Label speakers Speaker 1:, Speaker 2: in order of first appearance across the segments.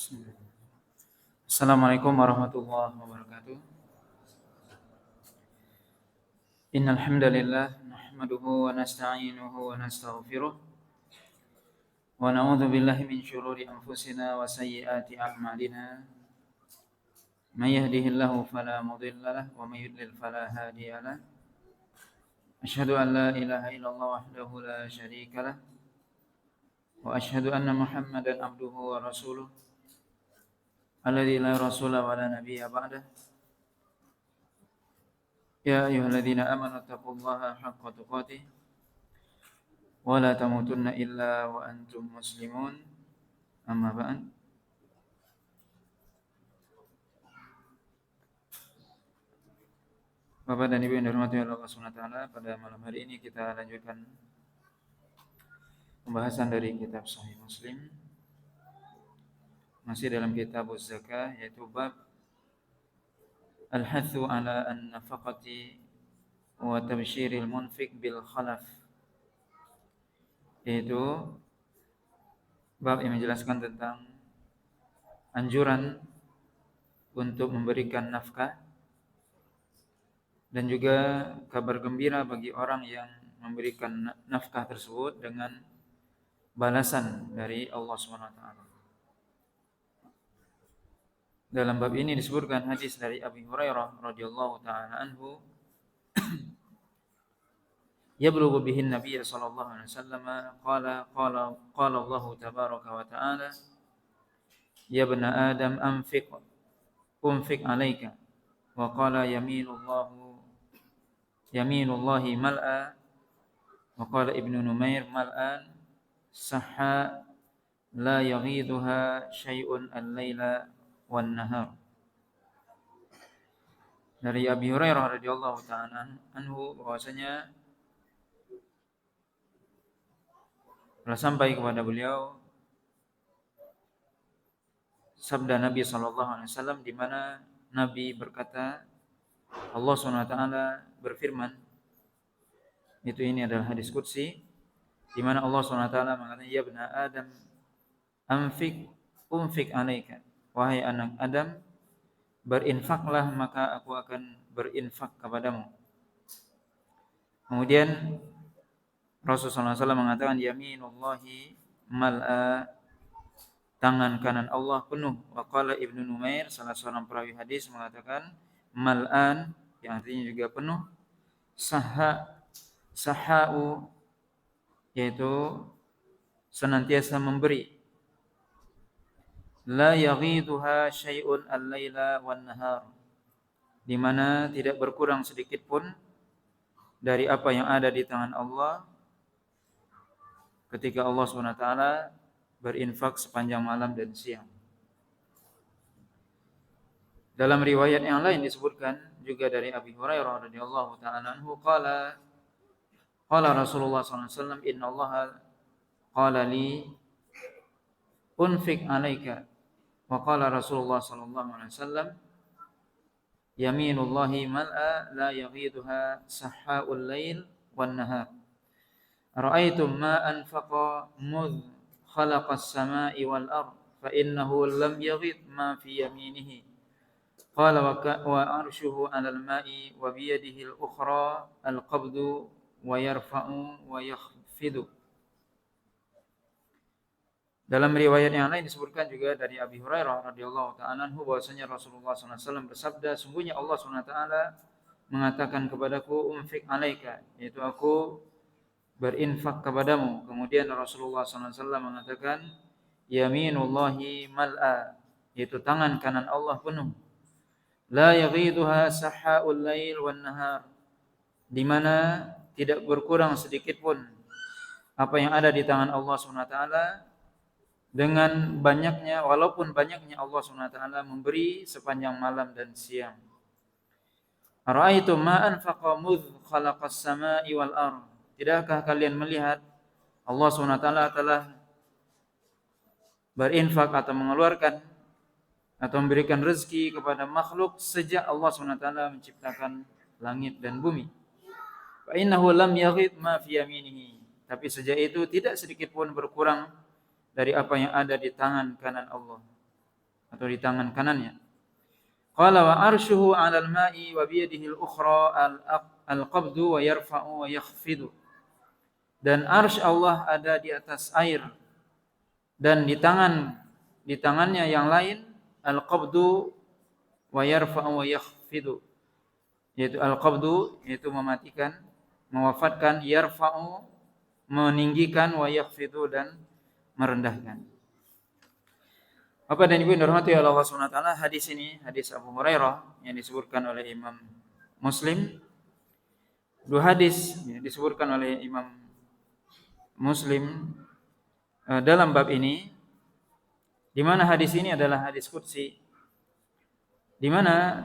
Speaker 1: Bismillah. Assalamualaikum warahmatullahi wabarakatuh. Innal hamdalillah nahmaduhu wa nasta'inuhu wa nastaghfiruh wa na'udzu billahi min shururi anfusina wa sayyiati a'malina. May yahdihillahu fala mudilla lahu wa may yudlil fala hadiya lahu. Asyhadu an la ilaha illallah wahdahu la syarika lah wa asyhadu anna Muhammadan abduhu wa rasuluh alladzi la rasula wa la nabiyya ba'dah. Ya ayyuhalladzina amanu taqullaha haqqa tuqatih wa la tamutunna illa wa antum muslimun. Amma ba'd. Bapak dan Ibu yang dirahmati Allah Subhanahu wa taala, pada malam hari ini kita lanjutkan pembahasan dari kitab Sahih Muslim. Masih dalam kitab Az-Zakah, yaitu bab Al-hathu ala an-nafaqati wa tabsyiril munfiq bil khalaf. Yaitu bab yang menjelaskan tentang anjuran untuk memberikan nafkah dan juga kabar gembira bagi orang yang memberikan nafkah tersebut dengan balasan dari Allah Subhanahu wa taala. Dalam bab ini disebutkan hadis dari Abi Hurairah radhiyallahu taala anhu, yablughu bihi an-nabiy sallallahu alaihi wasallam qala Allah tabaraka wa taala, ya ibna adam unfiq alayka, wa qala yaminullahi mal'a, wa qala Ibnu Numair mal'an sahha la yaghiduha syai'un al-laila wan nahar. Dari Abi Hurairah radhiyallahu ta'ala anhu bahwasanya telah sampai kepada beliau sabda Nabi sallallahu alaihi wasallam, di mana Nabi berkata, Allah Subhanahu wa taala berfirman, ini adalah hadis qudsi, di mana Allah Subhanahu wa taala mengatakan, ya ibna adam unfiq alaika, wahai anak Adam, berinfaklah maka aku akan berinfak kepadamu. Kemudian Rasulullah SAW mengatakan, yaminullahi mal'a, tangan kanan Allah penuh. Wa qala Ibnu Numair, salah seorang perawi hadis, mengatakan mal'an, yang artinya juga penuh. Sahau, yaitu senantiasa memberi. La yaghiduha syai'un al-laila wan nahar, di mana tidak berkurang sedikit pun dari apa yang ada di tangan Allah ketika Allah SWT berinfak sepanjang malam dan siang. Dalam riwayat yang lain disebutkan juga dari Abi Hurairah radhiyallahu ta'ala anhu, qala Rasulullah SAW, innallaha qala li unfiq alaika, wa qala Rasulullah sallallahu alaihi wasallam, yaminullahi mal'a la yaghiduha sahhaul lail wan nahar. Ra'aitum ma anfaqa mudh khalaqas samai wal ard, fa innahu lam yaghid ma fi yaminihi. Qala wa arshuhu 'alal ma'i wa bi yadihi al-ukhra al-qabdu wa yarfa'u wa yakhfidu. Dalam riwayat yang lain disebutkan juga dari Abi Hurairah radhiyallahu ta'ala anhu bahwasanya Rasulullah SAW bersabda, sungguhnya Allah SWT mengatakan kepadaku, unfiq alaika, yaitu aku berinfak kepadamu. Kemudian Rasulullah SAW mengatakan, yaminullahi mal'a, yaitu tangan kanan Allah penuh. La yaghiduha sahhaul lail wan nahar, di mana tidak berkurang sedikit pun apa yang ada di tangan Allah SWT dengan banyaknya, walaupun banyaknya Allah SWT memberi sepanjang malam dan siang. Ara'aitum ma anfaqa mudh khalaqas samai wal ard, tidakkah kalian melihat Allah SWT telah berinfak atau mengeluarkan atau memberikan rezeki kepada makhluk sejak Allah SWT menciptakan langit dan bumi. Fa innahu lam yaghid ma fi yaminihi, tapi sejak itu tidak sedikit pun berkurang dari apa yang ada di tangan kanan Allah. atau di tangan kanannya. Qala wa arshuhu 'alal ma'i wa bi yadihi al-ukhra al-qabdu wa yarfa'u wa yakhfidu. Dan arsy Allah ada di atas air, dan di tangannya yang lain al-qabdu wa yarfa'u wa yakhfidu, yaitu al-qabdu yaitu mematikan, mewafatkan, yarfa'u meninggikan, wa yakhfidu dan merendahkan. Bapak dan Ibu yang dirahmati oleh Allah Subhanahu wa taala, hadis ini hadis Abu Hurairah yang disebutkan oleh Imam Muslim. Dua hadis disebutkan oleh Imam Muslim dalam bab ini, di mana hadis ini adalah hadis qudsi, di mana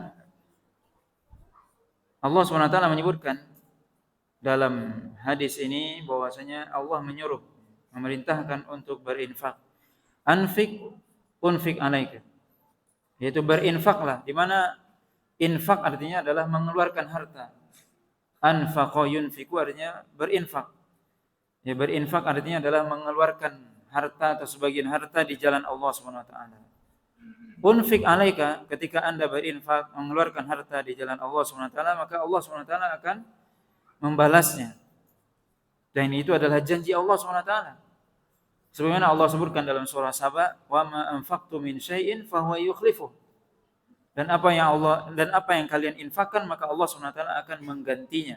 Speaker 1: Allah Subhanahu wa taala menyebutkan dalam hadis ini bahwasanya Allah menyuruh, memerintahkan untuk berinfak. Anfik unfik alaika, yaitu berinfaklah, di mana infak artinya adalah mengeluarkan harta. Anfaqa yunfiku artinya berinfak. Ya, berinfak artinya adalah mengeluarkan harta atau sebagian harta di jalan Allah Subhanahu wa taala. Unfik alaika, ketika Anda berinfak, mengeluarkan harta di jalan Allah Subhanahu wa taala, maka Allah Subhanahu wa taala akan membalasnya. Dan itu adalah janji Allah Subhanahu wa taala. Sebagaimana Allah sebutkan dalam surah Saba, "Wa ma anfaqtum min syai'in fahuwa yukhlifuh." Dan apa yang kalian infakkan, maka Allah Subhanahu wa taala akan menggantinya.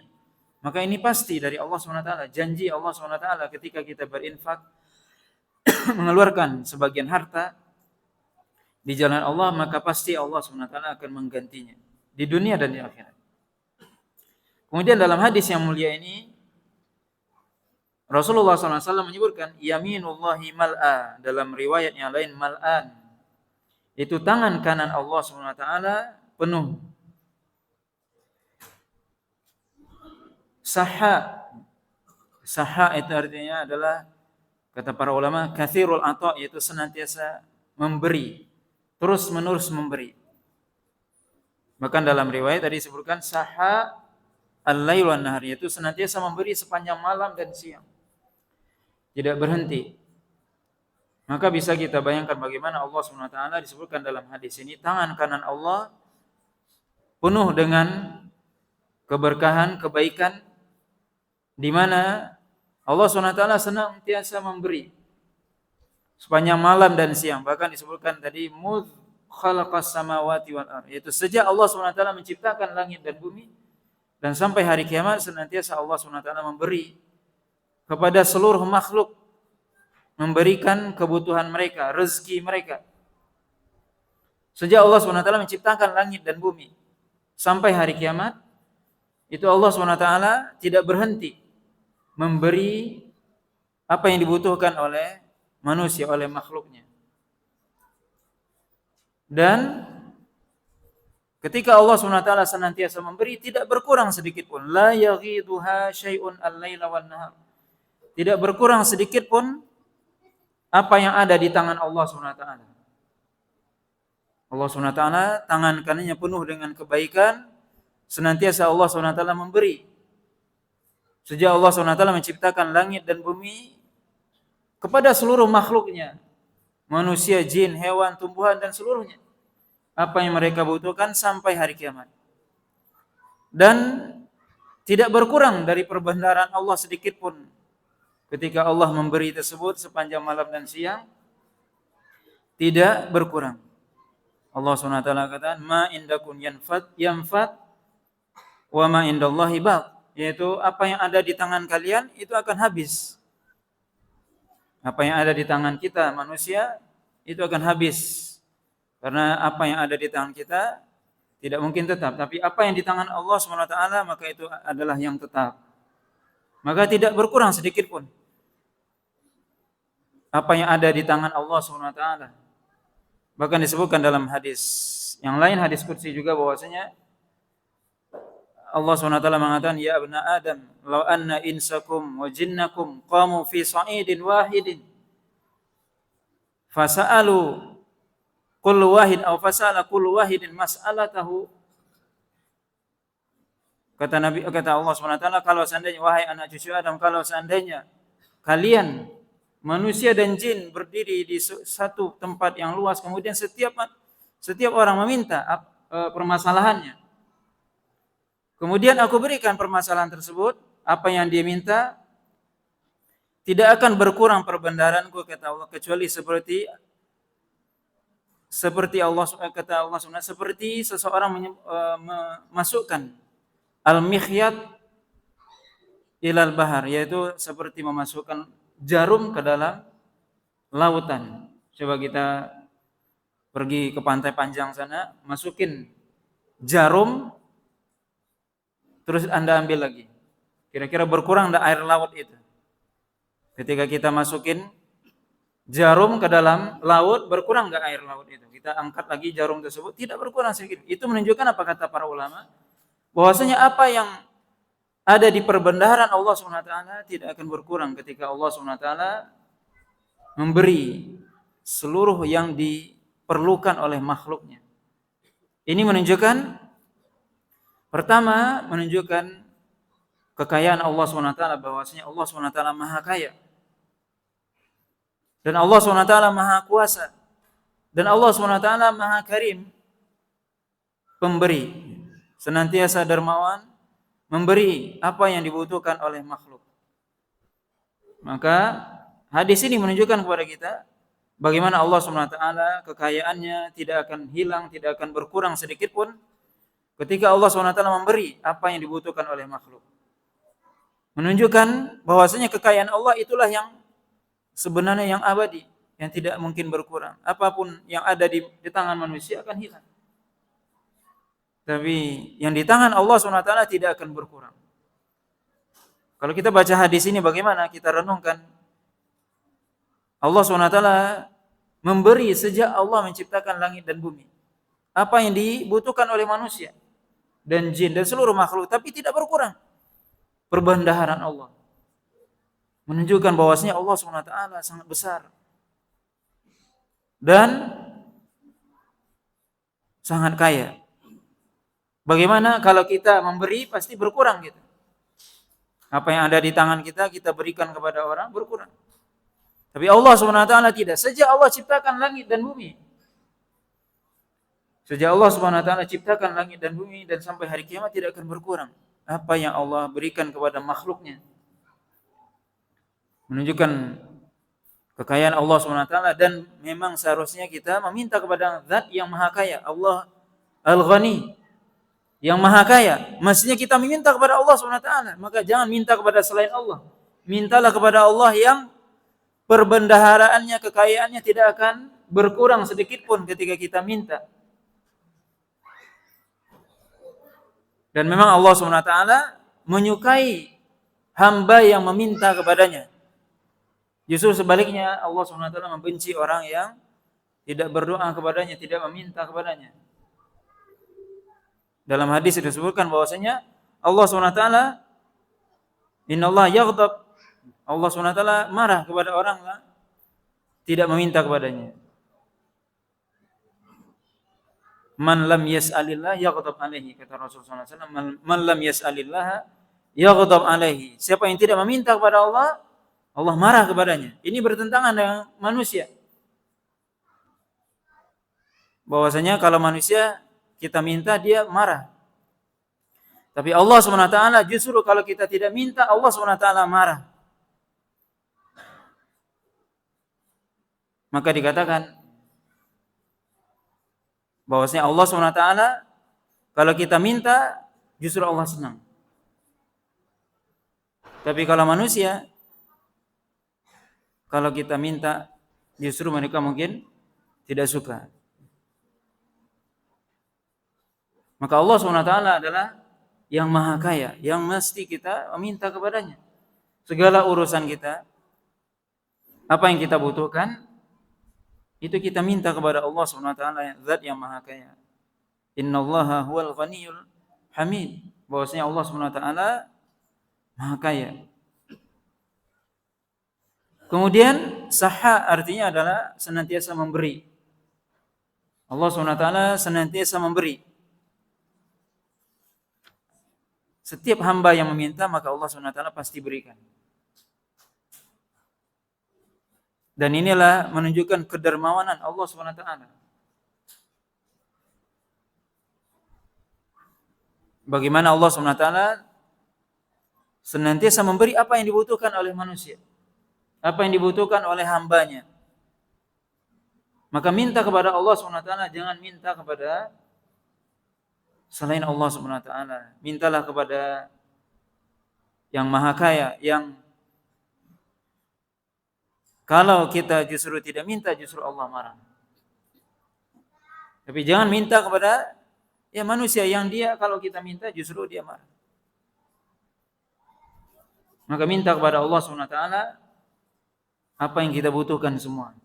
Speaker 1: Maka ini pasti dari Allah Subhanahu wa taala, janji Allah Subhanahu wa taala ketika kita berinfak mengeluarkan sebagian harta di jalan Allah, maka pasti Allah Subhanahu wa taala akan menggantinya di dunia dan di akhirat. Kemudian dalam hadis yang mulia ini Rasulullah SAW menyebutkan yaminullahi mal'a, dalam riwayat yang lain mal'an, itu tangan kanan Allah Subhanahu wa taala penuh. Sahha itu artinya adalah, kata para ulama, katsirul ata, yaitu senantiasa memberi, terus menerus memberi. Bahkan dalam riwayat tadi disebutkan sahha al-lail wan nahar, yaitu senantiasa memberi sepanjang malam dan siang, tidak berhenti. Maka bisa kita bayangkan bagaimana Allah Subhanahu wa taala disebutkan dalam hadis ini, tangan kanan Allah penuh dengan keberkahan, kebaikan, di mana Allah Subhanahu wa taala senantiasa memberi sepanjang malam dan siang. Bahkan disebutkan tadi mudz khalaqas samawati wal ardh, yaitu sejak Allah Subhanahu wa taala menciptakan langit dan bumi dan sampai hari kiamat, senantiasa Allah Subhanahu wa taala memberi kepada seluruh makhluk, memberikan kebutuhan mereka, rezeki mereka. Sejak Allah Subhanahu wa taala menciptakan langit dan bumi sampai hari kiamat, itu Allah Subhanahu wa taala tidak berhenti memberi apa yang dibutuhkan oleh manusia, oleh makhluknya. Dan ketika Allah Subhanahu wa taala senantiasa memberi, tidak berkurang sedikit pun. La yaghiduha syai'un al-laila wan nahar. Tidak berkurang sedikit pun apa yang ada di tangan Allah Subhanahu wa taala. Allah Subhanahu wa taala tangan kanannya penuh dengan kebaikan, senantiasa Allah Subhanahu wa taala memberi. Sejak Allah Subhanahu wa taala menciptakan langit dan bumi kepada seluruh makhluknya, manusia, jin, hewan, tumbuhan dan seluruhnya, apa yang mereka butuhkan sampai hari kiamat. Dan tidak berkurang dari perbendaharaan Allah sedikit pun ketika Allah memberi tersebut sepanjang malam dan siang, tidak berkurang. Allah Subhanahu wa taala kata, "Ma indakum yanfat wa ma indallahi baq." Yaitu apa yang ada di tangan kalian itu akan habis. Apa yang ada di tangan kita manusia itu akan habis. Karena apa yang ada di tangan kita tidak mungkin tetap, tapi apa yang di tangan Allah Subhanahu wa taala maka itu adalah yang tetap. Maka tidak berkurang sedikit pun apa yang ada di tangan Allah Subhanahu wa taala. Bahkan disebutkan dalam hadis yang lain, hadis qudsi juga, bahwasanya Allah SWT mengatakan, "Ya abna Adam, law anna insakum wa jinnakum qamu fi sa'idin wahidin fasa'alu kullu wahid aw fasa'ala kullu wahidin mas'alatahu." Kata Allah SWT, kalau seandainya, wahai anak cucu Adam, kalau seandainya kalian manusia dan jin berdiri di satu tempat yang luas, kemudian setiap orang meminta permasalahannya. Kemudian aku berikan permasalahan tersebut, apa yang dia minta, tidak akan berkurang perbendaharanku, kata Allah, kecuali seperti Allah, kata Allah SWT, seperti seseorang memasukkan al-mikhyat ilal bahar, yaitu seperti memasukkan jarum ke dalam lautan. Coba kita pergi ke pantai Panjang sana, masukin jarum, terus Anda ambil lagi. Kira-kira berkurang enggak air laut itu? Ketika kita masukin jarum ke dalam laut, berkurang enggak air laut itu? Kita angkat lagi jarum tersebut, tidak berkurang sedikit. Itu menunjukkan apa kata para ulama? Bahwasanya apa yang ada di perbendaharaan Allah SWT tidak akan berkurang ketika Allah SWT memberi seluruh yang diperlukan oleh makhluknya. Ini menunjukkan, pertama, menunjukkan kekayaan Allah SWT, bahwasanya Allah SWT maha kaya. Dan Allah SWT maha kuasa. Dan Allah SWT maha karim, pemberi. Senantiasa dermawan, memberi apa yang dibutuhkan oleh makhluk. Maka hadis ini menunjukkan kepada kita bagaimana Allah SWT kekayaannya tidak akan hilang, tidak akan berkurang sedikit pun ketika Allah SWT memberi apa yang dibutuhkan oleh makhluk. Menunjukkan bahwasanya kekayaan Allah itulah yang sebenarnya yang abadi, yang tidak mungkin berkurang. Apapun yang ada di tangan manusia akan hilang. Tapi yang di tangan Allah SWT tidak akan berkurang. Kalau kita baca hadis ini, bagaimana kita renungkan? Allah SWT memberi sejak Allah menciptakan langit dan bumi. Apa yang dibutuhkan oleh manusia dan jin dan seluruh makhluk, tapi tidak berkurang. Perbendaharaan Allah menunjukkan bahwasanya Allah SWT sangat besar dan sangat kaya. Bagaimana kalau kita memberi, pasti berkurang gitu. Apa yang ada di tangan kita, kita berikan kepada orang, berkurang. Tapi Allah SWT tidak. Sejak Allah ciptakan langit dan bumi, sejak Allah SWT ciptakan langit dan bumi dan sampai hari kiamat tidak akan berkurang apa yang Allah berikan kepada makhluknya. Menunjukkan kekayaan Allah SWT, dan memang seharusnya kita meminta kepada Zat yang maha kaya, Allah Al-Ghani, yang maha kaya. Mestinya kita meminta kepada Allah SWT. Maka jangan minta kepada selain Allah. Mintalah kepada Allah yang perbendaharaannya, kekayaannya tidak akan berkurang sedikit pun ketika kita minta. Dan memang Allah SWT menyukai hamba yang meminta kepadanya. Justru sebaliknya, Allah SWT membenci orang yang tidak berdoa kepadanya, tidak meminta kepadanya. Dalam hadis disebutkan bahwasanya Allah SWT, innallaha yaghdab, Allah SWT marah kepada orang yang tidak meminta kepadanya. Man lam yas'alillah yaghdab alaihi, kata Rasulullah SAW. Man lam yas'alillah yaghdab alaihi. Siapa yang tidak meminta kepada Allah, Allah marah kepadanya. Ini bertentangan dengan manusia. Bahwasanya kalau manusia kita minta, dia marah. Tapi Allah SWT justru kalau kita tidak minta, Allah SWT marah. Maka dikatakan bahwasanya Allah SWT kalau kita minta, justru Allah senang. Tapi kalau manusia, kalau kita minta, justru mereka mungkin tidak suka. Maka Allah SWT adalah yang maha kaya, yang mesti kita meminta kepadanya. Segala urusan kita, apa yang kita butuhkan, itu kita minta kepada Allah SWT, Zat yang maha kaya. Innallaha huwal ghaniyul hamid. Bahwasanya Allah SWT maha kaya. Kemudian sahha artinya adalah senantiasa memberi. Allah SWT senantiasa memberi. Setiap hamba yang meminta, maka Allah SWT pasti berikan. Dan inilah menunjukkan kedermawanan Allah Subhanahu wa taala. Bagaimana Allah Subhanahu wa taala senantiasa memberi apa yang dibutuhkan oleh manusia, apa yang dibutuhkan oleh hambanya. Maka minta kepada Allah Subhanahu wa taala, jangan minta kepada selain Allah Subhanahu wa taala. Mintalah kepada yang Maha Kaya, yang kalau kita justru tidak minta, justru Allah marah. Tapi jangan minta kepada manusia yang dia kalau kita minta justru dia marah. Maka minta kepada Allah Subhanahu wa taala apa yang kita butuhkan semua.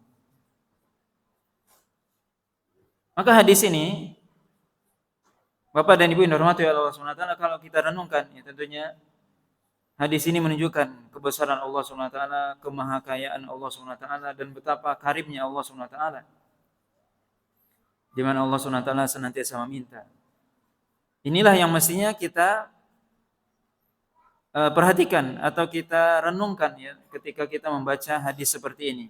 Speaker 1: Maka hadis ini, Bapak dan Ibu yang dirahmati Allah Subhanahu wa taala, kalau kita renungkan tentunya hadis ini menunjukkan kebesaran Allah Subhanahu wa taala, kemahakayaan Allah Subhanahu wa taala, dan betapa karibnya Allah Subhanahu wa taala. Di mana Allah Subhanahu wa taala senantiasa meminta. Inilah yang mestinya kita perhatikan atau kita renungkan ketika kita membaca hadis seperti ini.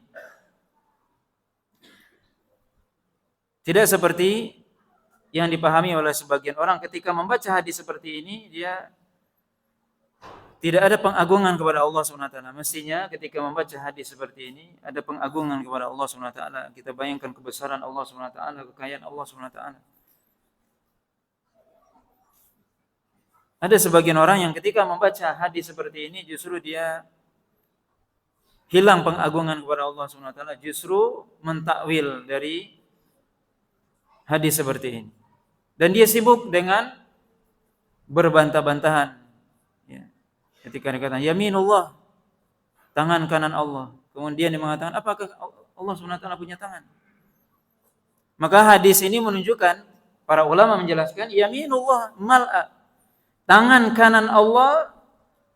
Speaker 1: Tidak seperti yang dipahami oleh sebagian orang ketika membaca hadis seperti ini, dia tidak ada pengagungan kepada Allah Subhanahu wa taala. Mestinya ketika membaca hadis seperti ini ada pengagungan kepada Allah Subhanahu wa taala. Kita bayangkan kebesaran Allah Subhanahu wa taala, kekayaan Allah Subhanahu wa taala. Ada sebagian orang yang ketika membaca hadis seperti ini justru dia hilang pengagungan kepada Allah Subhanahu wa taala, justru mentakwil dari hadis seperti ini. Dan dia sibuk dengan berbantah-bantahan. Ketika dikatakan yaminullah, tangan kanan Allah. Kemudian dia mengatakan, apakah Allah SWT punya tangan? Maka hadis ini menunjukkan, para ulama menjelaskan, yaminullah mal'a, tangan kanan Allah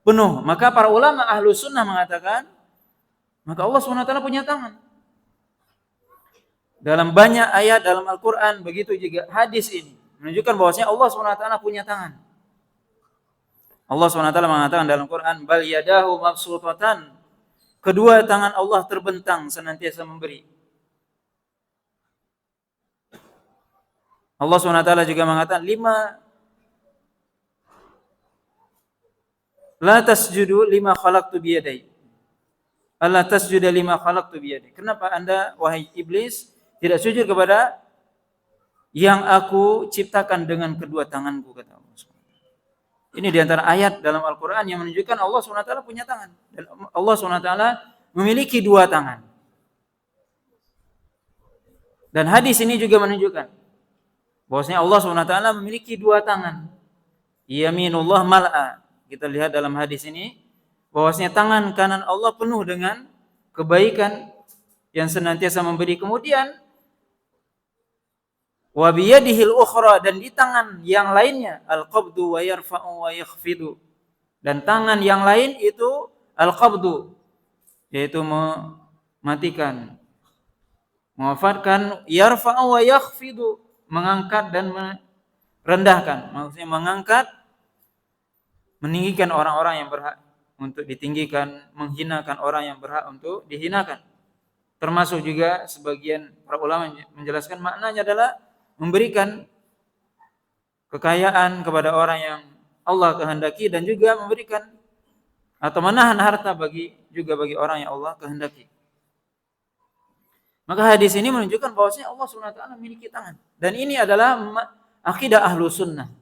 Speaker 1: penuh. Maka para ulama ahlu sunnah mengatakan, maka Allah SWT punya tangan. Dalam banyak ayat dalam Al-Quran, begitu juga hadis ini menunjukkan bahwasanya Allah SWT punya tangan. Allah SWT mengatakan dalam Quran, bal yadahu mabsutatan, kedua tangan Allah terbentang senantiasa memberi. Allah SWT juga mengatakan, la tasjudu lima khalaqtu biyadai. Allah tasjuda lima khalaqtu biyadai. Kenapa Anda, wahai iblis, tidak sujud kepada yang aku ciptakan dengan kedua tanganku, kata Allah. Ini diantara ayat dalam Al-Quran yang menunjukkan Allah SWT punya tangan. Dan Allah SWT memiliki dua tangan. Dan hadis ini juga menunjukkan bahwasanya Allah SWT memiliki dua tangan. Yaminullah mal'a. Kita lihat dalam hadis ini bahwasanya tangan kanan Allah penuh dengan kebaikan yang senantiasa memberi. Kemudian wa biyadihil ukhra, dan di tangan yang lainnya al-qabdu wa yarfa'u wa yakhfidu, dan tangan yang lain itu al-qabdu, yaitu mematikan, mewafatkan, yarfa'u wa yakhfidu, mengangkat dan merendahkan. Maksudnya mengangkat, meninggikan orang-orang yang berhak untuk ditinggikan, menghinakan orang yang berhak untuk dihinakan. Termasuk juga sebagian para ulama menjelaskan maknanya adalah memberikan kekayaan kepada orang yang Allah kehendaki, dan juga memberikan atau menahan harta bagi orang yang Allah kehendaki. Maka hadis ini menunjukkan bahwasanya Allah SWT memiliki tangan, dan ini adalah akidah ahlu sunnah.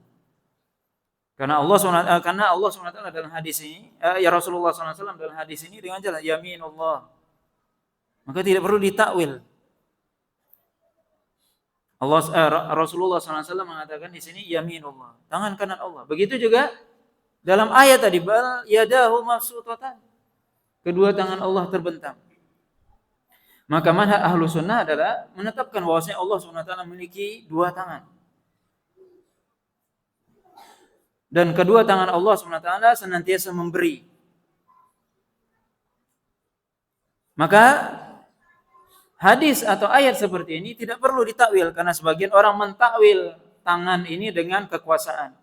Speaker 1: Karena Allah SWT dalam hadis ini, Rasulullah SAW dalam hadis ini dengan jelas yaminullah. Maka tidak perlu ditakwil. Rasulullah SAW mengatakan di sini yaminullah, tangan kanan Allah. Begitu juga dalam ayat tadi, bal yadahu mabsutatan, kedua tangan Allah terbentang. Maka manhaj ahlu sunnah adalah menetapkan bahwasanya Allah SWT memiliki dua tangan. Dan kedua tangan Allah SWT senantiasa memberi. Maka hadis atau ayat seperti ini tidak perlu ditakwil, karena sebagian orang mentakwil tangan ini dengan kekuasaan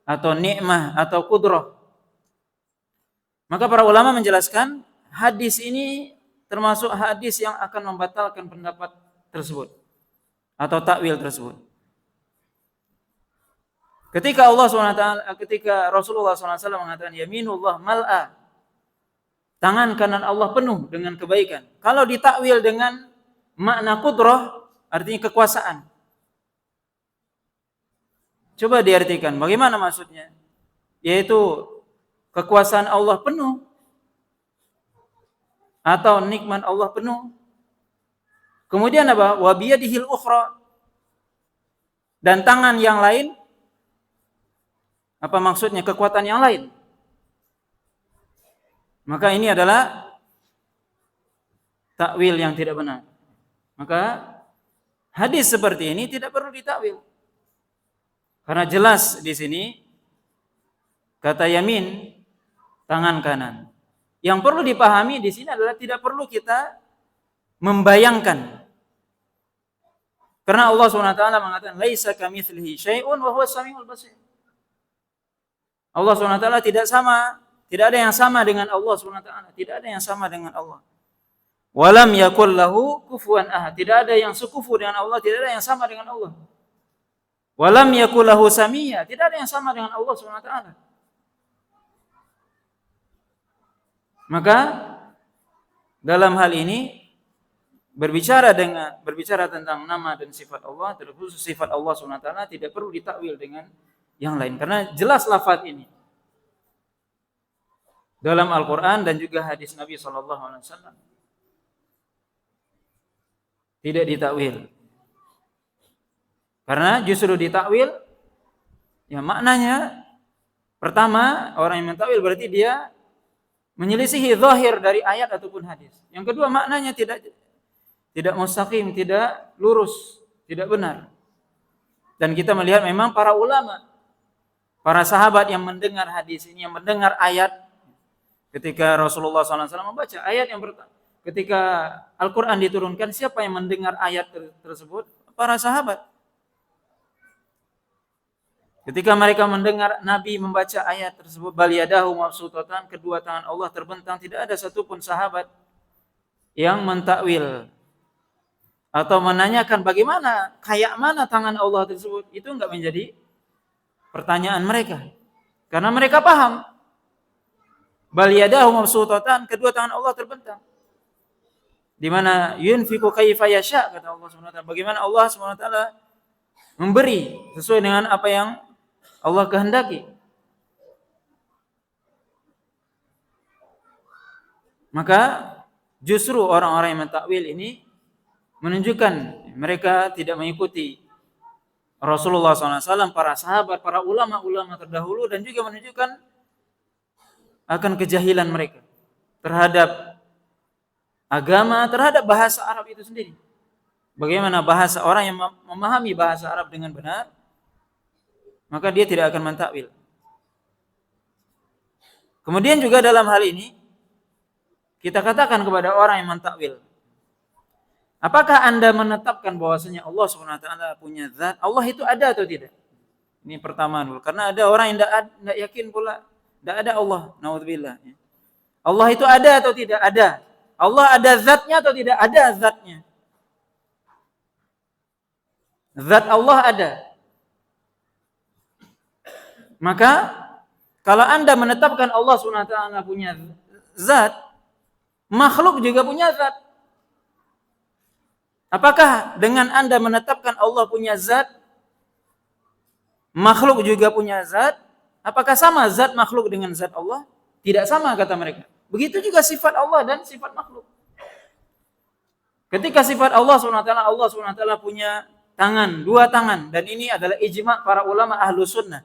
Speaker 1: atau nikmah atau kudrah. Maka para ulama menjelaskan hadis ini termasuk hadis yang akan membatalkan pendapat tersebut atau takwil tersebut. Ketika ketika Rasulullah SAW mengatakan yaminullah mal'a, tangan kanan Allah penuh dengan kebaikan. Kalau ditakwil dengan makna qudrah, artinya kekuasaan. Coba diartikan, bagaimana maksudnya? Yaitu kekuasaan Allah penuh atau nikmat Allah penuh. Kemudian apa? Wa biyadihil ukhra, dan tangan yang lain. Apa maksudnya? Kekuatan yang lain. Maka ini adalah takwil yang tidak benar. Maka hadis seperti ini tidak perlu ditakwil. Karena jelas di sini kata yamin, tangan kanan. Yang perlu dipahami di sini adalah tidak perlu kita membayangkan. Karena Allah SWT mengatakan laisa kamitslihi syai'un wa huwas samiul basir. Allah SWT tidak sama, tidak ada yang sama dengan Allah SWT, tidak ada yang sama dengan Allah. Walam yakul lahu kufuwan ahad, tidak ada yang sekufu dengan Allah, tidak ada yang sama dengan Allah. Walam yakul lahu samiyya, tidak ada yang sama dengan Allah SWT. Maka dalam hal ini berbicara tentang nama dan sifat Allah, terkhusus sifat Allah SWT, tidak perlu ditakwil dengan yang lain, karena jelas lafaz ini dalam Al-Quran dan juga hadis Nabi SAW tidak ditakwil. Karena justru ditakwil, ya maknanya pertama, orang yang mentakwil berarti dia menyelisihi zahir dari ayat ataupun hadis. Yang kedua, maknanya tidak mustaqim, tidak lurus, tidak benar. Dan kita melihat memang para ulama, para sahabat yang mendengar hadis ini, yang mendengar ayat ketika Rasulullah SAW membaca ayat yang pertama, ketika Al-Quran diturunkan, siapa yang mendengar ayat tersebut? Para sahabat. Ketika mereka mendengar Nabi membaca ayat tersebut, bal yadahu mabsutatan, kedua tangan Allah terbentang, tidak ada satupun sahabat yang mentakwil atau menanyakan bagaimana, kayak mana tangan Allah tersebut. Itu enggak menjadi pertanyaan mereka, karena mereka paham bal yadahu mabsutatan, kedua tangan Allah terbentang, di mana yunfiqu kaifa yasha, kata Allah SWT. Bagaimana Allah SWT memberi sesuai dengan apa yang Allah kehendaki. Maka justru orang-orang yang mentakwil ini menunjukkan mereka tidak mengikuti Rasulullah SAW, para sahabat, para ulama-ulama terdahulu, dan juga menunjukkan akan kejahilan mereka terhadap agama, terhadap bahasa Arab itu sendiri. Bagaimana bahasa orang yang memahami bahasa Arab dengan benar, maka dia tidak akan mentakwil. Kemudian juga dalam hal ini kita katakan kepada orang yang mentakwil, apakah Anda menetapkan bahwasanya Allah SWT punya zat? Allah itu ada atau tidak? Ini pertama dulu. Karena ada orang yang tidak yakin pula, tidak ada Allah. Naudzubillah. Allah itu ada atau tidak? Ada. Allah ada zatnya atau tidak? Ada zatnya. Zat Allah ada. Maka kalau Anda menetapkan Allah SWT punya zat, makhluk juga punya zat. Apakah dengan Anda menetapkan Allah punya zat, makhluk juga punya zat, apakah sama zat makhluk dengan zat Allah? Tidak sama, kata mereka. Begitu juga sifat Allah dan sifat makhluk. Ketika sifat Allah SWT punya tangan, dua tangan, dan ini adalah ijma' para ulama ahlu sunnah,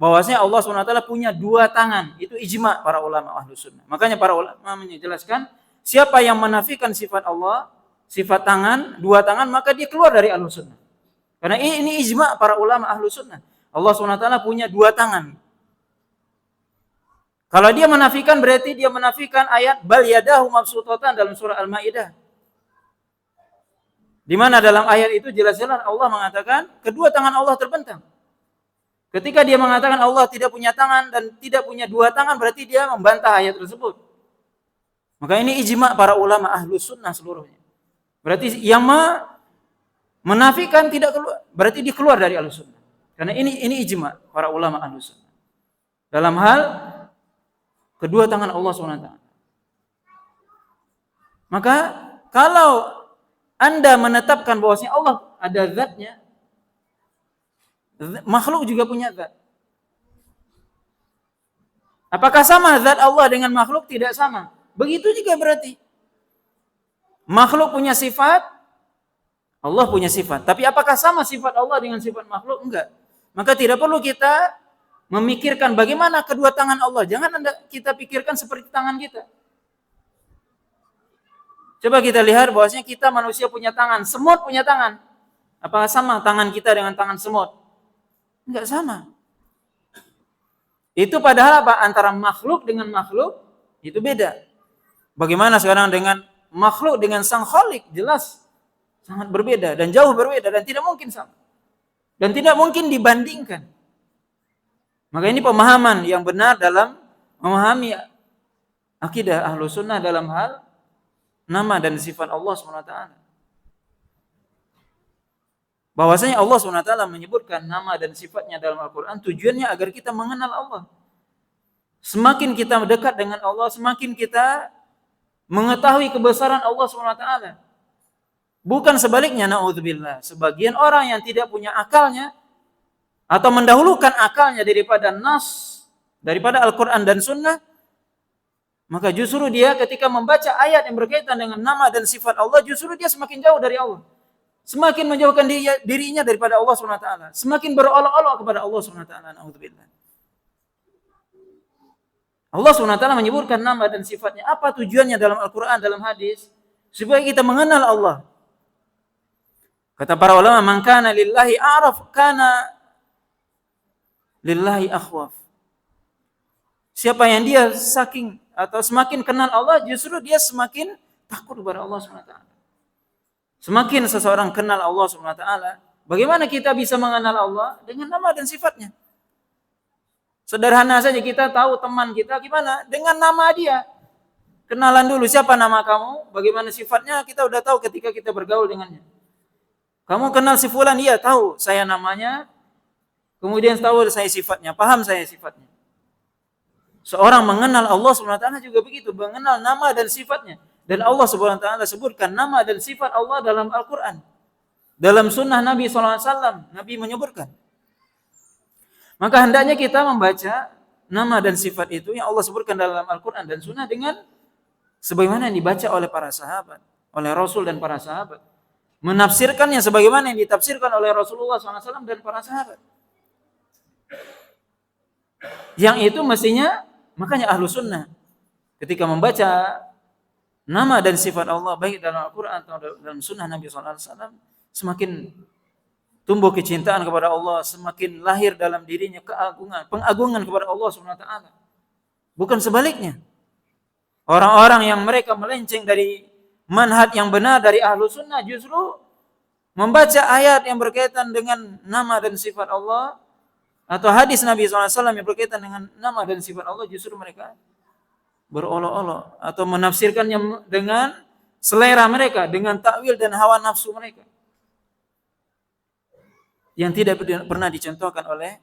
Speaker 1: bahwasanya Allah SWT punya dua tangan. Itu ijma' para ulama ahlu sunnah. Makanya para ulama menjelaskan, siapa yang menafikan sifat Allah, sifat tangan, dua tangan, maka dia keluar dari ahlu sunnah. Karena ini ijma' para ulama ahlu sunnah. Allah SWT punya dua tangan. Kalau dia menafikan, berarti dia menafikan ayat bal yadahu mabsutatan dalam surah Al-Maidah. Di mana dalam ayat itu jelas-jelas Allah mengatakan kedua tangan Allah terbentang. Ketika dia mengatakan Allah tidak punya tangan dan tidak punya dua tangan, berarti dia membantah ayat tersebut. Maka ini ijma para ulama ahlus sunnah seluruhnya. Berarti yang menafikan tidak keluar, berarti dia keluar dari ahlus sunnah. Karena ini ijma para ulama ahlus sunnah. Dalam hal kedua tangan Allah SWT. Maka kalau Anda menetapkan bahwasanya Allah ada zatnya, makhluk juga punya zat. Apakah sama zat Allah dengan makhluk? Tidak sama. Begitu juga berarti. Makhluk punya sifat, Allah punya sifat. Tapi apakah sama sifat Allah dengan sifat makhluk? Enggak. Maka tidak perlu kita memikirkan bagaimana kedua tangan Allah. Jangan kita pikirkan seperti tangan kita. Coba kita lihat bahwasanya kita manusia punya tangan, semut punya tangan. Apakah sama tangan kita dengan tangan semut? Enggak sama. Itu padahal apa? Antara makhluk dengan makhluk itu beda. Bagaimana sekarang dengan makhluk dengan sang Khalik? Jelas sangat berbeda dan jauh berbeda dan tidak mungkin sama. Dan tidak mungkin dibandingkan. Maka ini pemahaman yang benar dalam memahami akidah Ahlus Sunnah dalam hal nama dan sifat Allah SWT. Bahwasanya Allah SWT menyebutkan nama dan sifatnya dalam Al-Quran tujuannya agar kita mengenal Allah. Semakin kita dekat dengan Allah, semakin kita mengetahui kebesaran Allah SWT. Bukan sebaliknya, na'udzubillah. Sebagian orang yang tidak punya akalnya atau mendahulukan akalnya daripada nas, daripada Al-Quran dan Sunnah, maka justru dia ketika membaca ayat yang berkaitan dengan nama dan sifat Allah, justru dia semakin jauh dari Allah. Semakin menjauhkan dirinya daripada Allah SWT. Semakin berolok-olok kepada Allah SWT. Na'udzubillah. Allah SWT menyebutkan nama dan sifatnya. Apa tujuannya dalam Al-Quran, dalam hadis? Supaya kita mengenal Allah. Kata para ulama, man kana lillahi a'raf, kana lillahi akhwaf. Siapa yang dia saking atau semakin kenal Allah, justru dia semakin takut kepada Allah SWT. Semakin seseorang kenal Allah SWT, bagaimana kita bisa mengenal Allah? Dengan nama dan sifatnya. Sederhana saja, kita tahu teman kita gimana? Dengan nama dia. Kenalan dulu, siapa nama kamu? Bagaimana sifatnya? Kita udah tahu ketika kita bergaul dengannya. Kamu kenal si fulan? Iya, tahu. Saya namanya, kemudian tahu saya sifatnya, paham saya sifatnya. Seorang mengenal Allah SWT juga begitu, mengenal nama dan sifatnya. Dan Allah SWT sebutkan nama dan sifat Allah dalam Al-Quran. Dalam sunnah Nabi SAW, Nabi menyebutkan. Maka hendaknya kita membaca nama dan sifat itu yang Allah sebutkan dalam Al-Quran dan sunnah dengan sebagaimana yang dibaca oleh para sahabat, oleh Rasul dan para sahabat. Menafsirkannya sebagaimana yang ditafsirkan oleh Rasulullah SAW dan para sahabat. Yang itu mestinya, makanya ahlu sunnah ketika membaca nama dan sifat Allah baik dalam Al-Quran atau dalam sunnah Nabi SAW, semakin tumbuh kecintaan kepada Allah, semakin lahir dalam dirinya keagungan, pengagungan kepada Allah SWT. Bukan sebaliknya. Orang-orang yang mereka melenceng dari manhaj yang benar dari ahlu sunnah justru membaca ayat yang berkaitan dengan nama dan sifat Allah atau hadis Nabi SAW yang berkaitan dengan nama dan sifat Allah, justru mereka berolok-olok atau menafsirkannya dengan selera mereka, dengan takwil dan hawa nafsu mereka yang tidak pernah dicontohkan oleh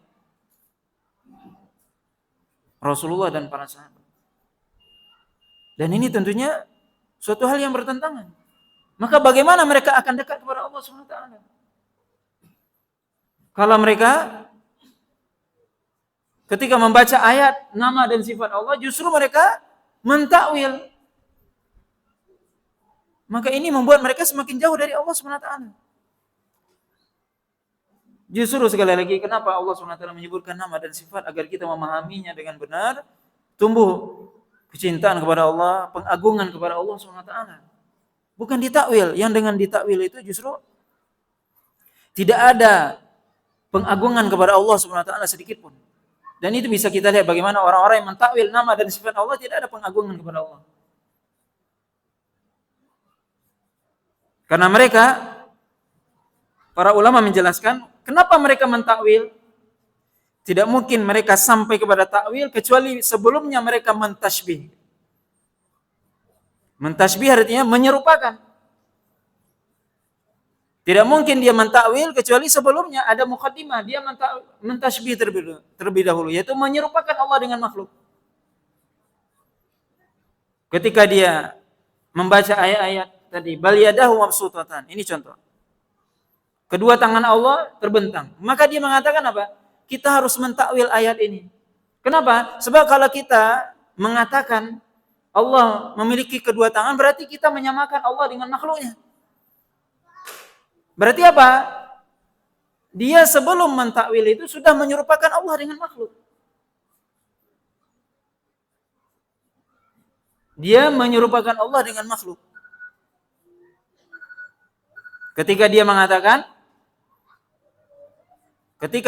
Speaker 1: Rasulullah dan para sahabat. Dan ini tentunya suatu hal yang bertentangan. Maka bagaimana mereka akan dekat kepada Allah SWT? Kalau mereka ketika membaca ayat nama dan sifat Allah, justru mereka mentakwil. Maka ini membuat mereka semakin jauh dari Allah SWT. Justru sekali lagi, kenapa Allah SWT menyebutkan nama dan sifat? Agar kita memahaminya dengan benar, tumbuh kecintaan kepada Allah, pengagungan kepada Allah SWT. Bukan ditakwil. Yang dengan ditakwil itu justru tidak ada pengagungan kepada Allah SWT sedikit pun. Dan itu bisa kita lihat bagaimana orang-orang yang mentakwil nama dan sifat Allah tidak ada pengagungan kepada Allah. Karena mereka, para ulama menjelaskan, kenapa mereka mentakwil? Tidak mungkin mereka sampai kepada takwil kecuali sebelumnya mereka mentasybih. Mentasbih artinya menyerupakan. Tidak mungkin dia mentakwil kecuali sebelumnya ada muqaddimah, dia mentasbih terlebih dahulu, yaitu menyerupakan Allah dengan makhluk. Ketika dia membaca ayat-ayat tadi, bal yadahu mabsutatan, ini contoh. Kedua tangan Allah terbentang. Maka dia mengatakan apa? Kita harus mentakwil ayat ini. Kenapa? Sebab kalau kita mengatakan Allah memiliki kedua tangan, berarti kita menyamakan Allah dengan makhluknya. Berarti apa? Dia sebelum mentakwil itu sudah menyerupakan Allah dengan makhluk. Dia menyerupakan Allah dengan makhluk. Ketika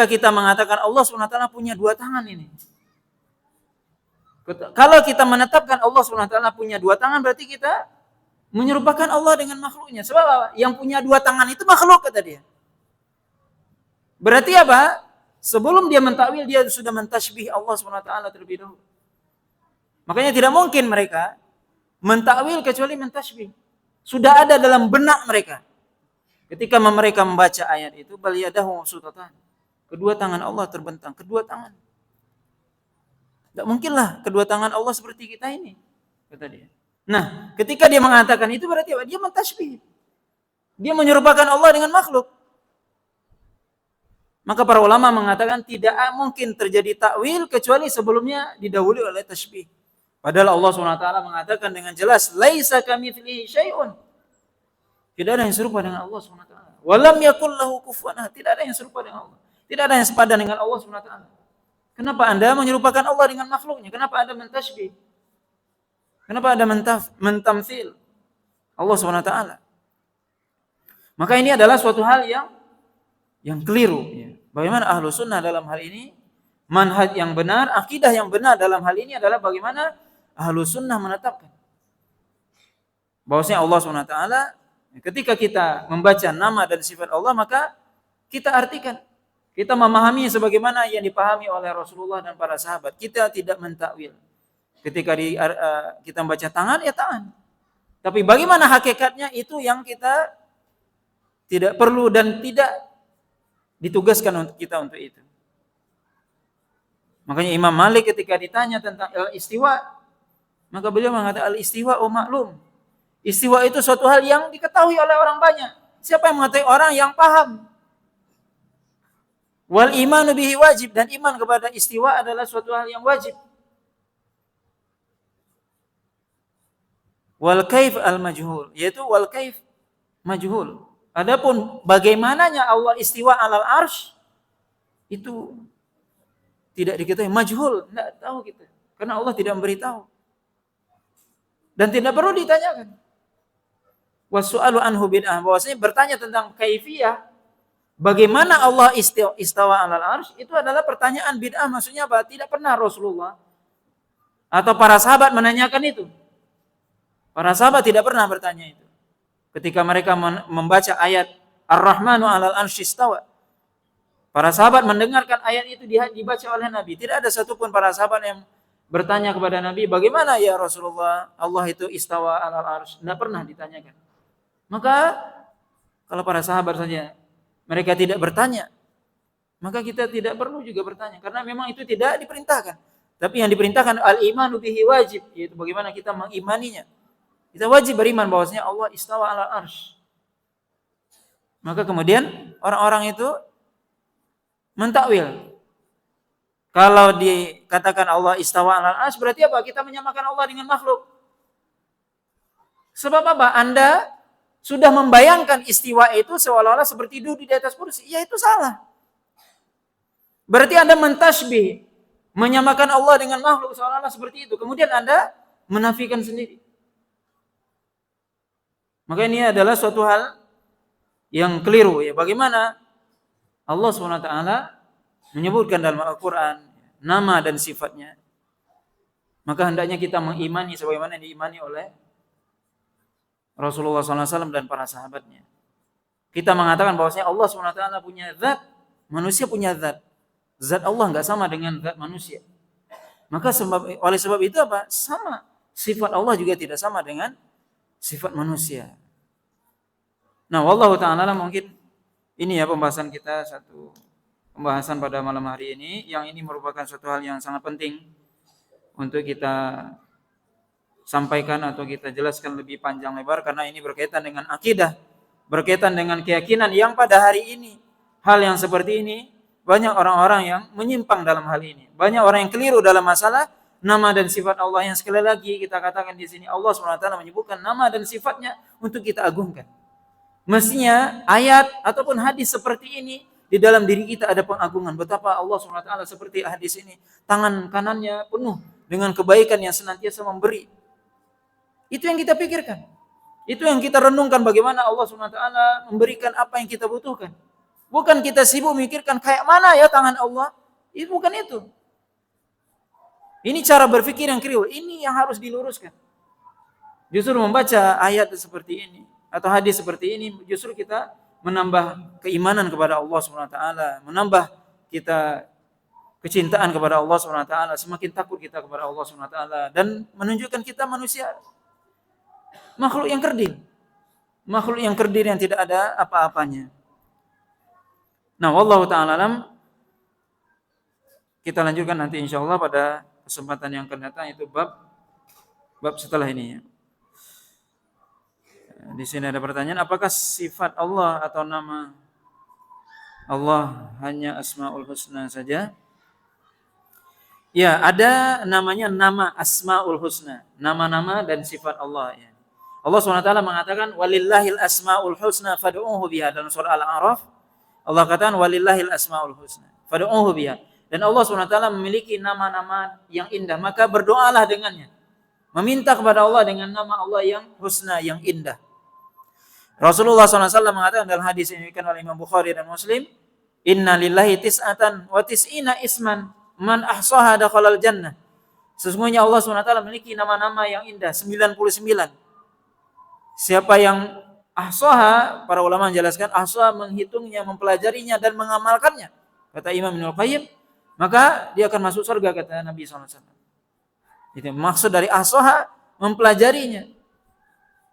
Speaker 1: kita mengatakan Allah SWT punya dua tangan ini. Kalau kita menetapkan Allah SWT punya dua tangan, berarti kita menyerupakan Allah dengan makhluknya. Sebab apa? Yang punya dua tangan itu makhluk, kata dia. Berarti apa? Sebelum dia mentakwil, dia sudah mentasbih Allah SWT terlebih dahulu. Makanya tidak mungkin mereka mentakwil kecuali mentasbih. Sudah ada dalam benak mereka. Ketika mereka membaca ayat itu, bal yadahu mabsutatan. Kedua tangan Allah terbentang. Kedua tangan. Tidak mungkinlah kedua tangan Allah seperti kita ini, kata dia. Nah, ketika dia mengatakan itu berarti apa? Dia mentasbih. Dia menyerupakan Allah dengan makhluk. Maka para ulama mengatakan tidak mungkin terjadi takwil kecuali sebelumnya didahului oleh tasbih. Padahal Allah SWT mengatakan dengan jelas, laisa kamitslihi syai'un. Tidak ada yang serupa dengan Allah SWT. Walam yakul lahu kufuwan ahad. Tidak ada yang serupa dengan Allah. Tidak ada yang sepadan dengan Allah SWT. Kenapa Anda menyerupakan Allah dengan makhluknya? Kenapa Anda mentasbih? Kenapa ada mentamsil Allah SWT? Maka ini adalah suatu hal yang keliru. Bagaimana ahlu sunnah dalam hal ini? Manhaj yang benar, akidah yang benar dalam hal ini adalah bagaimana ahlu sunnah menetapkan bahwasanya Allah SWT, ketika kita membaca nama dan sifat Allah, maka kita artikan, kita memahami sebagaimana yang dipahami oleh Rasulullah dan para sahabat. Kita tidak mentakwil. Ketika kita membaca tangan, ya tangan. Tapi bagaimana hakikatnya, itu yang kita tidak perlu dan tidak ditugaskan untuk kita untuk itu. Makanya Imam Malik ketika ditanya tentang al-istiwa, maka beliau mengatakan al-istiwa maklum. Istiwa itu suatu hal yang diketahui oleh orang banyak. Siapa yang mengetahui? Orang yang paham. Wal imanu bihi wajib, dan iman kepada istiwa adalah suatu hal yang wajib. Wal kaif al-majhul, yaitu wal kaif majhul. Adapun bagaimananya Allah istiwa alal arsy, itu tidak diketahui, majhul, tidak tahu kita. Karena Allah tidak memberitahu. Dan tidak perlu ditanyakan. Wasu'alu anhu bid'ah, bahwasanya bertanya tentang kaifiyah, bagaimana Allah istawa alal arsy, itu adalah pertanyaan bid'ah. Maksudnya apa? Tidak pernah Rasulullah atau para sahabat menanyakan itu. Para sahabat tidak pernah bertanya itu. Ketika mereka membaca ayat Ar-Rahmanu 'alal 'arsy istawa, para sahabat mendengarkan ayat itu dibaca oleh Nabi. Tidak ada satupun para sahabat yang bertanya kepada Nabi, bagaimana ya Rasulullah Allah itu istawa 'alal 'arsy? Tidak pernah ditanyakan. Maka kalau para sahabat saja mereka tidak bertanya, maka kita tidak perlu juga bertanya, karena memang itu tidak diperintahkan. Tapi yang diperintahkan al-imanu bihi wajib, yaitu bagaimana kita mengimaninya. Kita wajib beriman bahwasanya Allah istawa ala arsy. Maka kemudian orang-orang itu mentakwil. Kalau dikatakan Allah istawa ala arsy, berarti apa? Kita menyamakan Allah dengan makhluk. Sebab apa? Anda sudah membayangkan istiwa itu seolah-olah seperti duduk di atas kursi. Ya, itu salah. Berarti Anda mentasbih, menyamakan Allah dengan makhluk seolah-olah seperti itu. Kemudian Anda menafikan sendiri. Maka ini adalah suatu hal yang keliru. Ya, bagaimana Allah SWT menyebutkan dalam Al-Quran nama dan sifatnya. Maka hendaknya kita mengimani sebagaimana yang diimani oleh Rasulullah SAW dan para sahabatnya. Kita mengatakan bahwasanya Allah SWT punya zat, manusia punya zat. Zat Allah nggak sama dengan zat manusia. Maka oleh sebab itu apa? Sama. Sifat Allah juga tidak sama dengan sifat manusia. Nah, wallahu ta'ala mungkin ini ya pembahasan kita, satu pembahasan pada malam hari ini, yang ini merupakan suatu hal yang sangat penting untuk kita sampaikan atau kita jelaskan lebih panjang lebar, karena ini berkaitan dengan akidah, berkaitan dengan keyakinan yang pada hari ini hal yang seperti ini banyak orang-orang yang menyimpang dalam hal ini. Banyak orang yang keliru dalam masalah nama dan sifat Allah, yang sekali lagi kita katakan di sini Allah SWT menyebutkan nama dan sifatnya untuk kita agungkan. Mestinya ayat ataupun hadis seperti ini di dalam diri kita ada pengagungan. Betapa Allah SWT seperti hadis ini, tangan kanannya penuh dengan kebaikan yang senantiasa memberi. Itu yang kita pikirkan. Itu yang kita renungkan, bagaimana Allah SWT memberikan apa yang kita butuhkan. Bukan kita sibuk memikirkan kayak mana ya tangan Allah. Itu bukan itu. Ini cara berpikir yang keliru. Ini yang harus diluruskan. Justru membaca ayat seperti ini atau hadis seperti ini, justru kita menambah keimanan kepada Allah SWT, menambah kita kecintaan kepada Allah SWT, semakin takut kita kepada Allah SWT, dan menunjukkan kita manusia, makhluk yang kerdil, yang tidak ada apa-apanya. Nah, wallahu ta'ala alam. Kita lanjutkan nanti insyaallah pada kesempatan yang akan datang, itu bab setelah ini ya. Di sini ada pertanyaan, apakah sifat Allah atau nama Allah hanya Asmaul Husna saja? Ya, ada namanya nama Asmaul Husna, nama-nama dan sifat Allah ya. Allah SWT mengatakan walillahil asmaul husna fad'uuhu biha, dalam surah Al-A'raf Allah katakan walillahil asmaul husna fad'uuhu biha, dan Allah SWT memiliki nama-nama yang indah, maka berdoalah dengannya. Meminta kepada Allah dengan nama Allah yang husna, yang indah. Rasulullah SAW mengatakan dalam hadis ini diriwayatkan oleh Imam Bukhari dan Muslim, inna lillahi tis'atan wa tis'ina isman man ahsaha dakhalal jannah. Sesungguhnya Allah SWT memiliki nama-nama yang indah, 99. Siapa yang ahsaha, para ulama menjelaskan ahsaha menghitungnya, mempelajarinya dan mengamalkannya, kata Imam Ibnul Qayyim, maka dia akan masuk surga, kata Nabi SAW. Itu maksud dari ahsaha, mempelajarinya,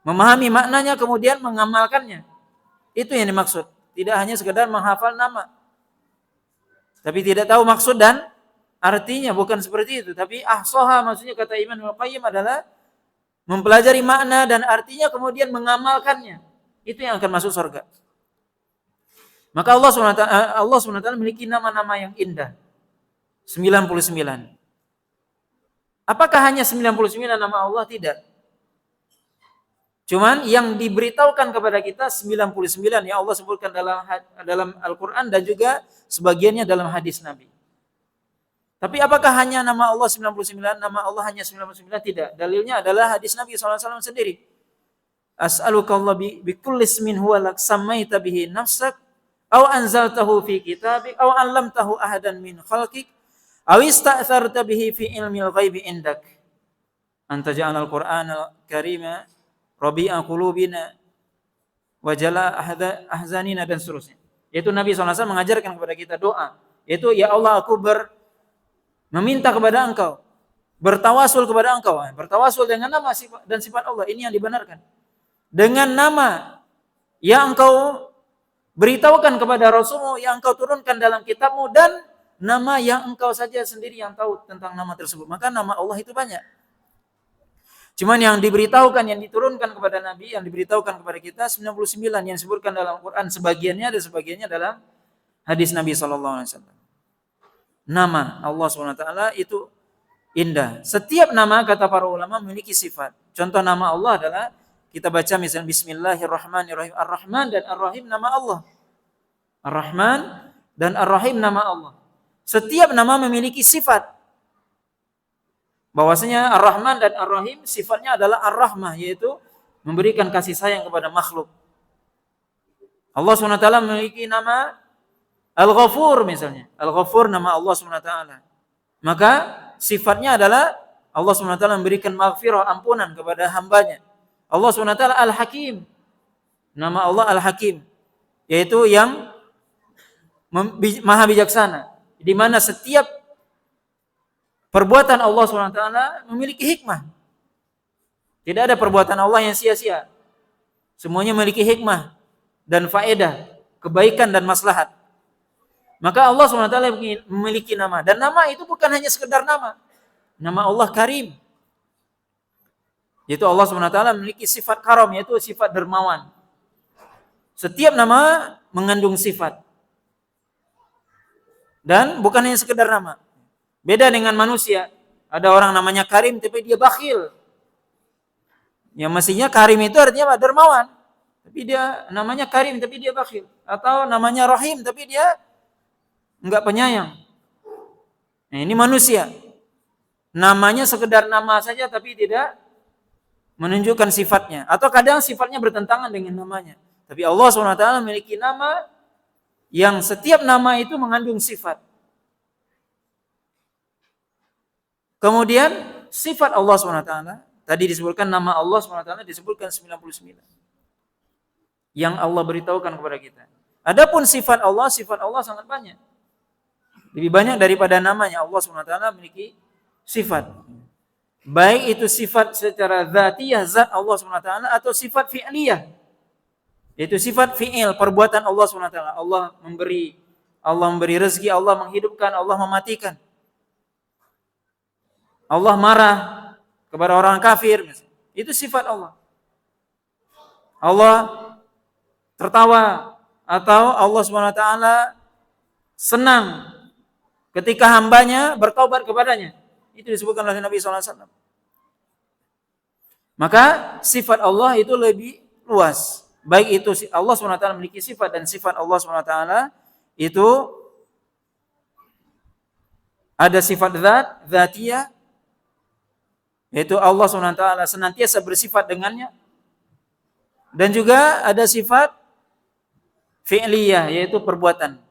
Speaker 1: memahami maknanya, kemudian mengamalkannya. Itu yang dimaksud. Tidak hanya sekedar menghafal nama, tapi tidak tahu maksud dan artinya, bukan seperti itu. Tapi ahsaha maksudnya, kata Imam Ibnul Qayyim, adalah mempelajari makna dan artinya, kemudian mengamalkannya. Itu yang akan masuk surga. Maka Allah SWT memiliki nama-nama yang indah, 99. Apakah hanya 99 nama Allah? Tidak. Cuman yang diberitahukan kepada kita 99 yang Allah sebutkan dalam Al-Quran dan juga sebagiannya dalam hadis Nabi. Tapi apakah hanya nama Allah 99? Nama Allah hanya 99? Tidak. Dalilnya adalah hadis Nabi SAW sendiri. As'aluka Allah bi kulli ismin huwa lak sammaita bihi nafsak aw anzaltahu fi kitabik aw 'allamtahu ahadan min khalqik aw ista'tharta bihi fi ilmil ghaibi indak anta ja'alal qur'anal karima rabi'a qulubina wa jala ahzanina, dan seterusnya. Yaitu Nabi SAW mengajarkan kepada kita doa, yaitu ya Allah, aku meminta kepada Engkau, bertawasul kepada Engkau. Bertawasul dengan nama dan sifat Allah, ini yang dibenarkan. Dengan nama yang Engkau beritahukan kepada Rasulmu, yang Engkau turunkan dalam kitabmu, dan nama yang Engkau saja sendiri yang tahu tentang nama tersebut. Maka nama Allah itu banyak. Cuman yang diberitahukan, yang diturunkan kepada Nabi, yang diberitahukan kepada kita 99 yang disebutkan dalam Quran, sebagiannya ada, sebagiannya dalam hadis Nabi SAW. Nama Allah SWT itu indah. Setiap nama, kata para ulama, memiliki sifat. Contoh nama Allah adalah kita baca misalnya Bismillahirrahmanirrahim. Ar-Rahman dan Ar-Rahim nama Allah. Ar-Rahman dan Ar-Rahim nama Allah. Setiap nama memiliki sifat. Bahwasanya Ar-Rahman dan Ar-Rahim sifatnya adalah Ar-Rahmah, yaitu memberikan kasih sayang kepada makhluk. Allah SWT memiliki nama Al-Ghafur misalnya. Al-Ghafur nama Allah SWT. Maka sifatnya adalah Allah SWT memberikan maghfirah, ampunan kepada hambanya. Allah SWT Al-Hakim. Nama Allah Al-Hakim, yaitu yang maha bijaksana, di mana setiap perbuatan Allah SWT memiliki hikmah. Tidak ada perbuatan Allah yang sia-sia. Semuanya memiliki hikmah dan faedah, kebaikan dan maslahat. Maka Allah SWT memiliki nama. Dan nama itu bukan hanya sekedar nama. Nama Allah Karim. Yaitu Allah SWT memiliki sifat karam, yaitu sifat dermawan. Setiap nama mengandung sifat. Dan bukan hanya sekedar nama. Beda dengan manusia. Ada orang namanya Karim tapi dia bakhil. Yang mestinya Karim itu artinya apa? Dermawan. Tapi dia namanya Karim tapi dia bakhil. Atau namanya Rahim tapi dia enggak penyayang. Nah, ini manusia. Namanya sekedar nama saja tapi tidak menunjukkan sifatnya. Atau kadang sifatnya bertentangan dengan namanya. Tapi Allah SWT memiliki nama yang setiap nama itu mengandung sifat. Kemudian sifat Allah SWT, tadi disebutkan nama Allah SWT disebutkan 99. Yang Allah beritahukan kepada kita. Adapun sifat Allah sangat banyak. Lebih banyak daripada namanya. Allah SWT memiliki sifat. Baik itu sifat secara zatiyah, zat Allah SWT, atau sifat fi'liyah. Yaitu sifat fi'il, perbuatan Allah SWT. Allah memberi rezeki, Allah menghidupkan, Allah mematikan. Allah marah kepada orang kafir. Itu sifat Allah. Allah tertawa atau Allah SWT senang ketika hambanya bertaubat kepadanya. Itu disebutkan oleh Nabi SAW. Maka sifat Allah itu lebih luas. Baik itu Allah SWT memiliki sifat dan sifat Allah SWT itu ada sifat zatiyah, yaitu Allah SWT senantiasa bersifat dengannya. Dan juga ada sifat fi'liyah, yaitu perbuatan.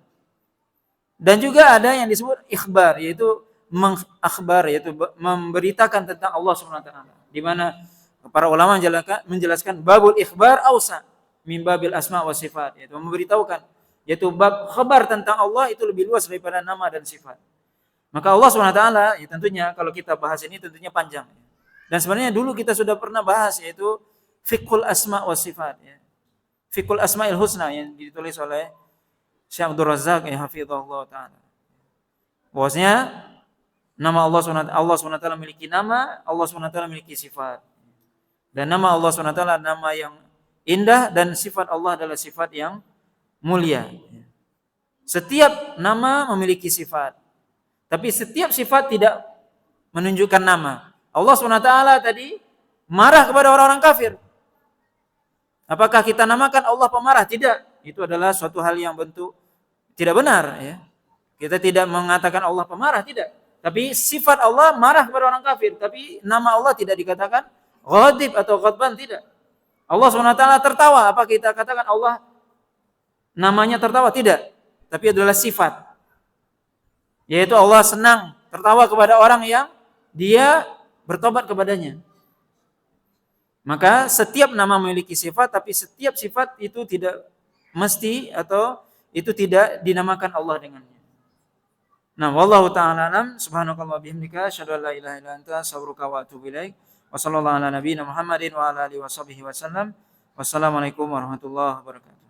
Speaker 1: Dan juga ada yang disebut ikhbar, yaitu mengakhbar, yaitu memberitakan tentang Allah SWT. Di mana para ulama menjelaskan babul ikhbar ausa min babil asma wa sifat, yaitu memberitahukan, yaitu bab khabar tentang Allah itu lebih luas daripada nama dan sifat. Maka Allah SWT ya tentunya kalau kita bahas ini tentunya panjang. Dan sebenarnya dulu kita sudah pernah bahas, yaitu fiqhul asma wa sifat, ya. Fiqhul asma'il husna yang ditulis oleh Syekh Abdul Razak ya hafizahullah taala. Bahwasanya nama Allah SWT memiliki nama, Allah SWT memiliki sifat. Dan nama Allah SWT nama yang indah dan sifat Allah adalah sifat yang mulia. Setiap nama memiliki sifat. Tapi setiap sifat tidak menunjukkan nama. Allah SWT tadi marah kepada orang-orang kafir. Apakah kita namakan Allah pemarah? Tidak. Itu adalah suatu hal yang bentuk tidak benar. Ya. Kita tidak mengatakan Allah pemarah, tidak. Tapi sifat Allah marah kepada orang kafir. Tapi nama Allah tidak dikatakan ghadib atau ghadban, tidak. Allah SWT tertawa. Apa kita katakan Allah namanya tertawa? Tidak. Tapi adalah sifat. Yaitu Allah senang tertawa kepada orang yang dia bertobat kepadanya. Maka setiap nama memiliki sifat, tapi setiap sifat itu tidak mesti atau itu tidak dinamakan Allah dengannya. Nah, wallahu ta'ala alam, subhanakallah bihamdika, asyhadu an la ilaha illa anta, astaghfiruka wa atubu ilaik. Wa sallallahu ala nabiyyina Muhammadin wa ala alihi wa sahbihi wasallam. Wassalamualaikum warahmatullahi wabarakatuh.